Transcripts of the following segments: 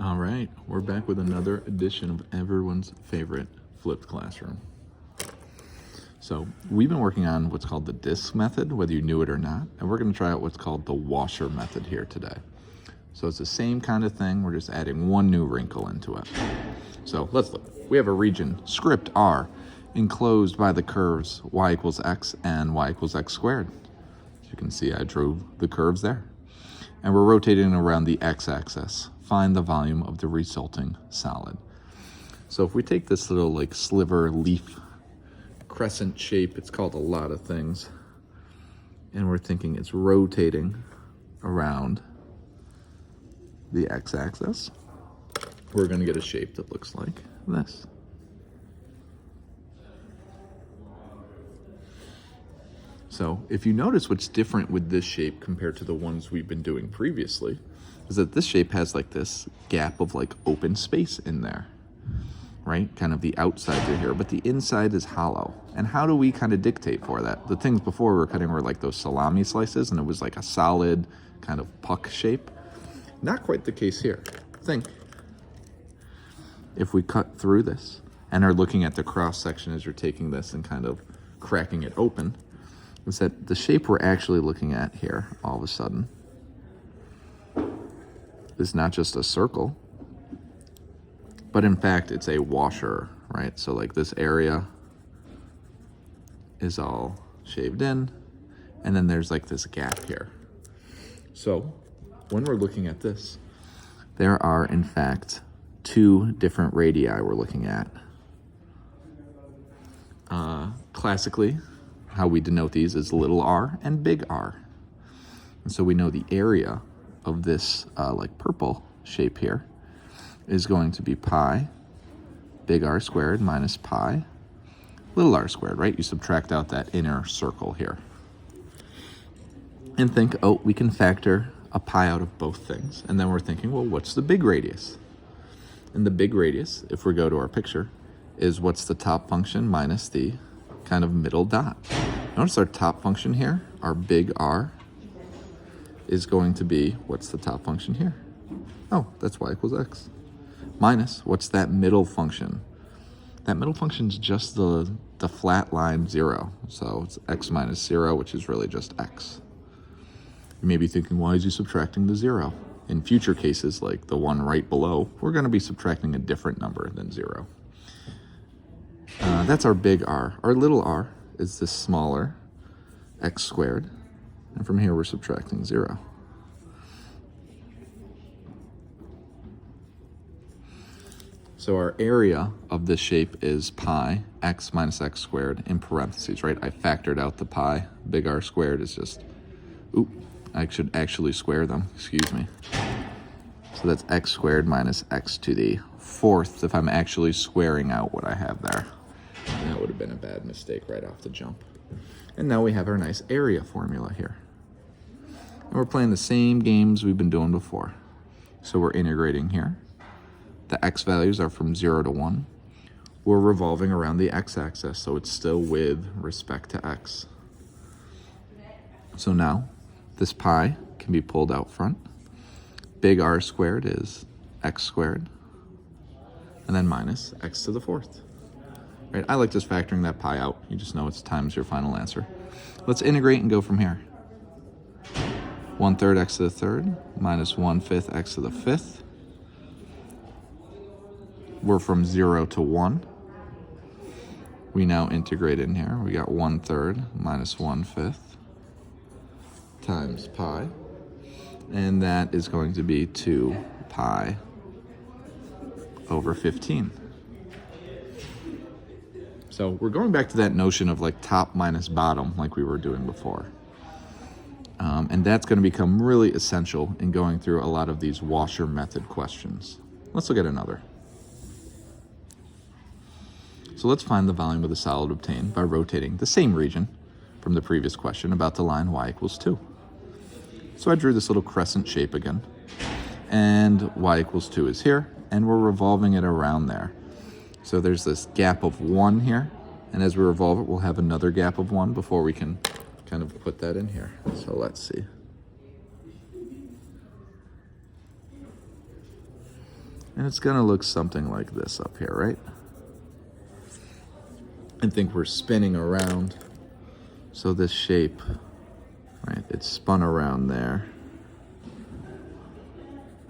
All right, we're back with another edition of everyone's favorite flipped classroom. So we've been working on what's called the disc method, whether you knew it or not, and we're going to try out what's called the washer method here today. So it's the same kind of thing, we're just adding one new wrinkle into it. So let's look. We have a region, script R, enclosed by the curves y equals x and y equals x squared. As you can see, I drew the curves there. And we're rotating around the x-axis. Find the volume of the resulting solid. So if we take this little like sliver leaf crescent shape, it's called a lot of things, and we're thinking it's rotating around the x-axis, we're going to get a shape that looks like this. So if you notice what's different with this shape compared to the ones we've been doing previously is that this shape has like this gap of like open space in there, right? Kind of the outside are here, but the inside is hollow. And how do we kind of dictate for that? The things before we were cutting were like those salami slices, and it was like a solid kind of puck shape. Not quite the case here. Think, if we cut through this and are looking at the cross section as you're taking this and kind of cracking it open, is that the shape we're actually looking at here all of a sudden is not just a circle, but in fact it's a washer, right? So like this area is all shaved in, and then there's like this gap here. So when we're looking at this, there are in fact two different radii we're looking at. Classically, how we denote these is little r and big R. And so we know the area of this like purple shape here is going to be pi big R squared minus pi little r squared, right? You subtract out that inner circle here. And think, oh, we can factor a pi out of both things. And then we're thinking, well, what's the big radius? And the big radius, if we go to our picture, is what's the top function minus the kind of middle dot. Notice our top function here, our big R, is going to be, what's the top function here? Oh, that's y equals x. Minus, what's that middle function? That middle function is just the flat line 0. So it's x minus 0, which is really just x. You may be thinking, why is he subtracting the 0? In future cases, like the one right below, we're going to be subtracting a different number than 0. That's our big R. Our little r is this smaller x squared. And from here, we're subtracting 0. So our area of this shape is pi x minus x squared in parentheses, right? I factored out the pi. Big R squared is just, I should actually square them, excuse me. So that's x squared minus x to the fourth if I'm actually squaring out what I have there. And that would have been a bad mistake right off the jump. And now we have our nice area formula here. And we're playing the same games we've been doing before. So we're integrating here. The x values are from 0 to 1. We're revolving around the x-axis, so it's still with respect to x. So now, this pi can be pulled out front. Big R squared is x squared, and then minus x to the fourth. Right? I like just factoring that pi out. You just know it's times your final answer. Let's integrate and go from here. 1/3 x to the third minus 1/5 x to the fifth. We're from 0 to 1. We now integrate in here. We got 1/3 minus 1/5 times pi. And that is going to be 2 pi over 15. So we're going back to that notion of like top minus bottom like we were doing before. And that's going to become really essential in going through a lot of these washer method questions. Let's look at another. So let's find the volume of the solid obtained by rotating the same region from the previous question about the line y equals 2. So I drew this little crescent shape again, and y equals 2 is here, and we're revolving it around there. So there's this gap of 1 here, and as we revolve it, we'll have another gap of 1 before we can kind of put that in here. So let's see. And it's gonna look something like this up here, right? I think we're spinning around. So this shape, right, it's spun around there.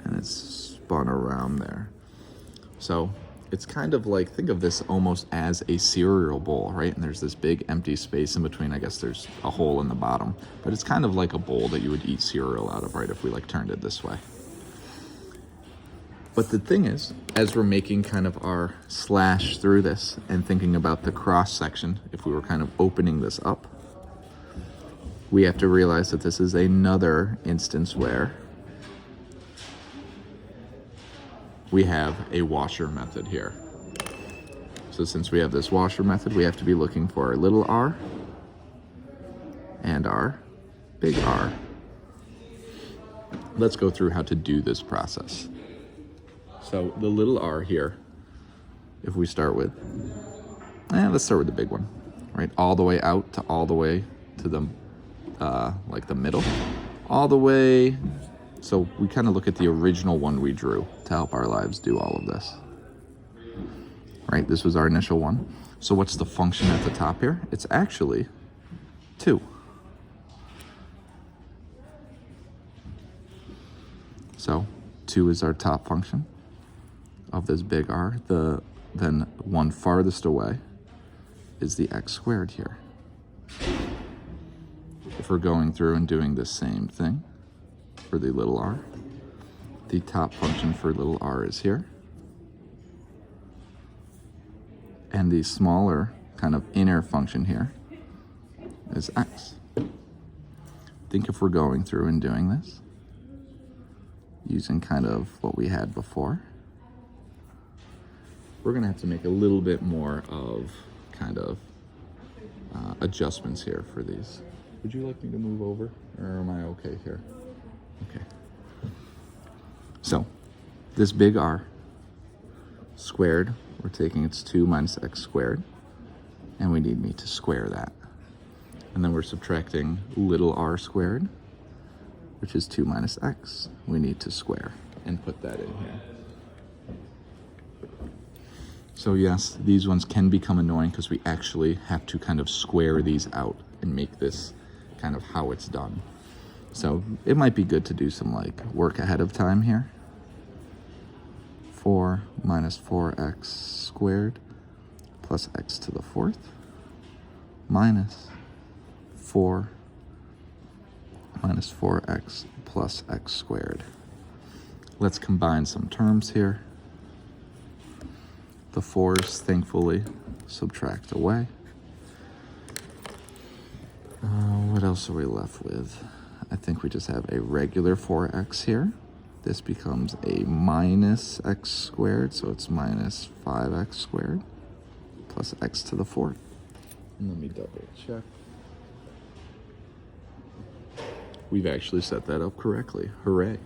And it's spun around there. So it's kind of like, think of this almost as a cereal bowl, right? And there's this big empty space in between. I guess there's a hole in the bottom, but it's kind of like a bowl that you would eat cereal out of, right? If we like turned it this way. But the thing is, as we're making kind of our slash through this and thinking about the cross section, if we were kind of opening this up, we have to realize that this is another instance where we have a washer method here. So since we have this washer method, we have to be looking for our little r and our big R. Let's go through how to do this process. So the little r here, if we start with, let's start with the big one, right? All the way out to all the way to the, like the middle, all the way. So we kind of look at the original one we drew to help our lives do all of this, right? This was our initial one. So what's the function at the top here? It's actually 2. So 2 is our top function of this big R. Then one farthest away is the x squared here. If we're going through and doing the same thing for the little r, the top function for little r is here. And the smaller kind of inner function here is x. Think if we're going through and doing this using kind of what we had before, we're gonna have to make a little bit more of kind of adjustments here for these. Would you like me to move over, or am I okay here? Okay. So this big R squared, we're taking its 2 minus x squared, and we need me to square that. And then we're subtracting little r squared, which is 2 minus x. We need to square and put that in here. So yes, these ones can become annoying because we actually have to kind of square these out and make this kind of how it's done. So it might be good to do some like work ahead of time here. 4 minus 4x squared plus x to the 4th minus 4 minus 4x plus x squared. Let's combine some terms here. The 4's, thankfully, subtract away. What else are we left with? I think we just have a regular 4x here. This becomes a minus x squared, so it's minus 5x squared plus x to the 4th. And let me double check. We've actually set that up correctly. Hooray.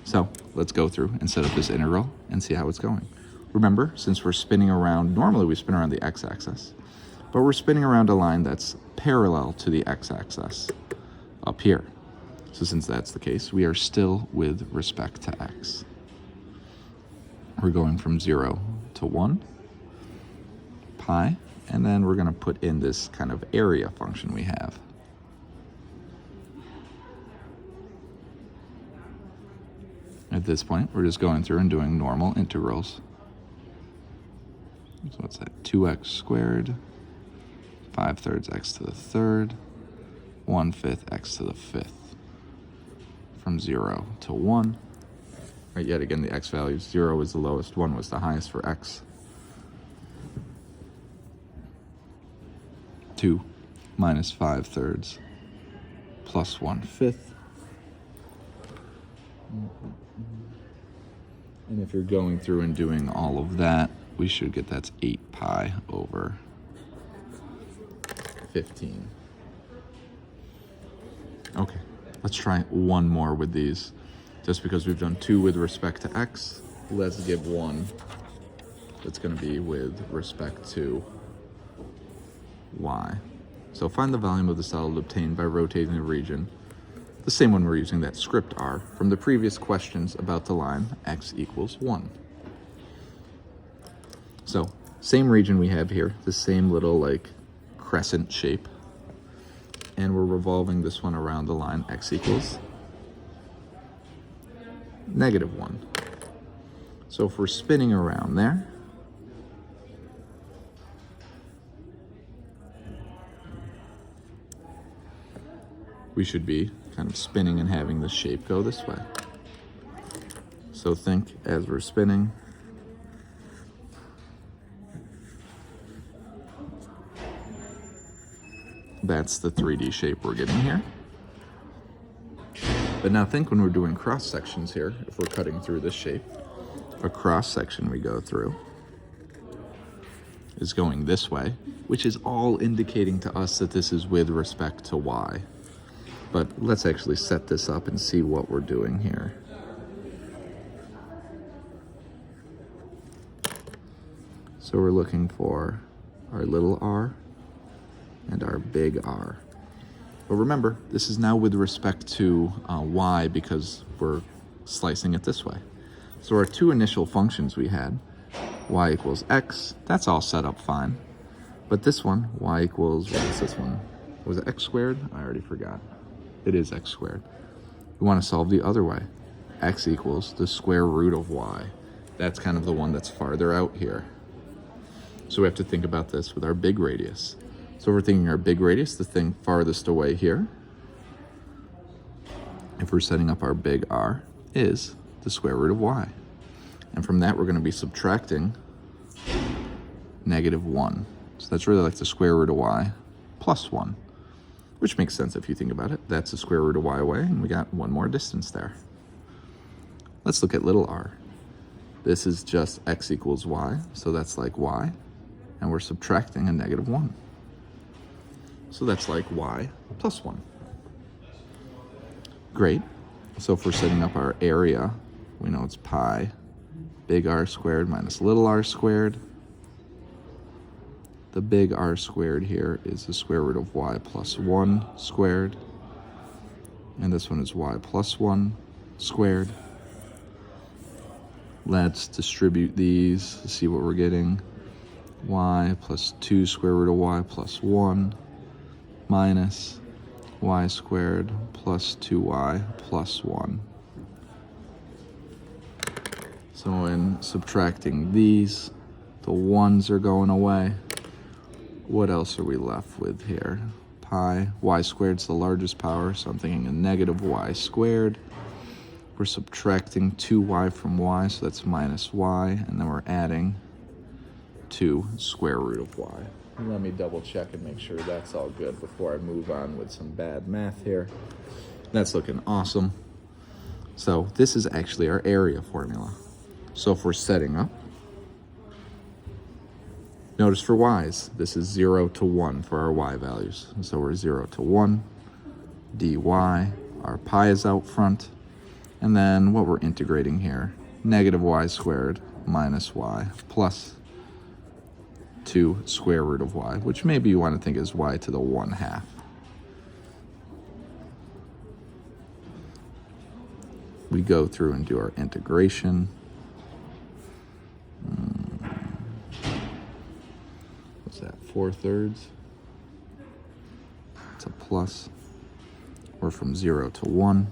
So let's go through and set up this integral and see how it's going. Remember, since we're spinning around, normally we spin around the x-axis, but we're spinning around a line that's parallel to the x-axis up here. So since that's the case, we are still with respect to x. We're going from 0 to 1, pi, and then we're going to put in this kind of area function we have. At this point, we're just going through and doing normal integrals. So what's that? 2x squared, 5/3 x to the 3rd, 1/5 x to the 5th. From 0 to 1. Right, yet again, the x values. 0 was the lowest, 1 was the highest for x. 2 minus 5/3 plus 1/5. And if you're going through and doing all of that, we should get that's 8 pi over 15. Okay, let's try one more with these. Just because we've done 2 with respect to x, let's give 1 that's going to be with respect to y. So find the volume of the solid obtained by rotating the region the same one we're using that script R from the previous questions about the line x equals 1. So same region we have here, the same little like crescent shape, and we're revolving this one around the line x equals -1. So if we're spinning around there, we should be kind of spinning and having the shape go this way. So think as we're spinning, that's the 3D shape we're getting here. But now think when we're doing cross sections here, if we're cutting through this shape, a cross section we go through is going this way, which is all indicating to us that this is with respect to y. But let's actually set this up and see what we're doing here. So we're looking for our little r and our big R. But remember, this is now with respect to y because we're slicing it this way. So our two initial functions we had, y equals x, that's all set up fine. But this one, y equals, what is this one? Was it x squared? I already forgot. It is x squared. We want to solve the other way. X equals the square root of y. That's kind of the one that's farther out here. So we have to think about this with our big radius. So we're thinking our big radius, the thing farthest away here, if we're setting up our big R, is the square root of y. And from that, we're going to be subtracting -1. So that's really like the square root of y plus 1, which makes sense if you think about it. That's the square root of y away, and we got one more distance there. Let's look at little r. This is just x equals y, so that's like y, and we're subtracting a -1. So that's like y plus 1. Great. So if we're setting up our area, we know it's pi big R squared minus little r squared. The big R squared here is the square root of y plus 1 squared. And this one is y plus 1 squared. Let's distribute these to see what we're getting. Y plus 2 square root of y plus 1 minus y squared plus 2y plus 1. So in subtracting these, the 1's are going away. What else are we left with here? Pi, y squared's the largest power, so I'm thinking a -y squared. We're subtracting 2y from y, so that's minus y, and then we're adding 2 square root of y. Let me double check and make sure that's all good before I move on with some bad math here. That's looking awesome. So this is actually our area formula. So if we're setting up, notice for y's, this is 0 to 1 for our y values. So we're 0 to 1, dy, our pi is out front, and then what we're integrating here, -y squared minus y plus 2 square root of y, which maybe you want to think is y to the 1/2. We go through and do our integration. What's that, 4/3? It's a plus. We're from 0 to 1.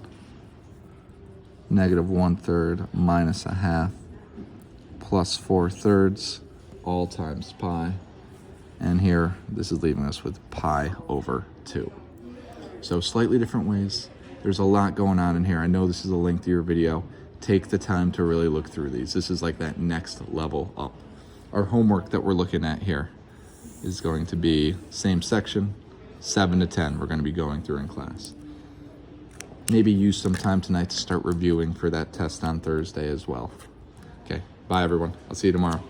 -1/3 minus 1/2 plus 4/3, all times pi. And here, this is leaving us with pi over 2. So slightly different ways. There's a lot going on in here. I know this is a lengthier video. Take the time to really look through these. This is like that next level up. Our homework that we're looking at here is going to be same section, 7 to 10 we're going to be going through in class. Maybe use some time tonight to start reviewing for that test on Thursday as well. Okay, bye everyone. I'll see you tomorrow.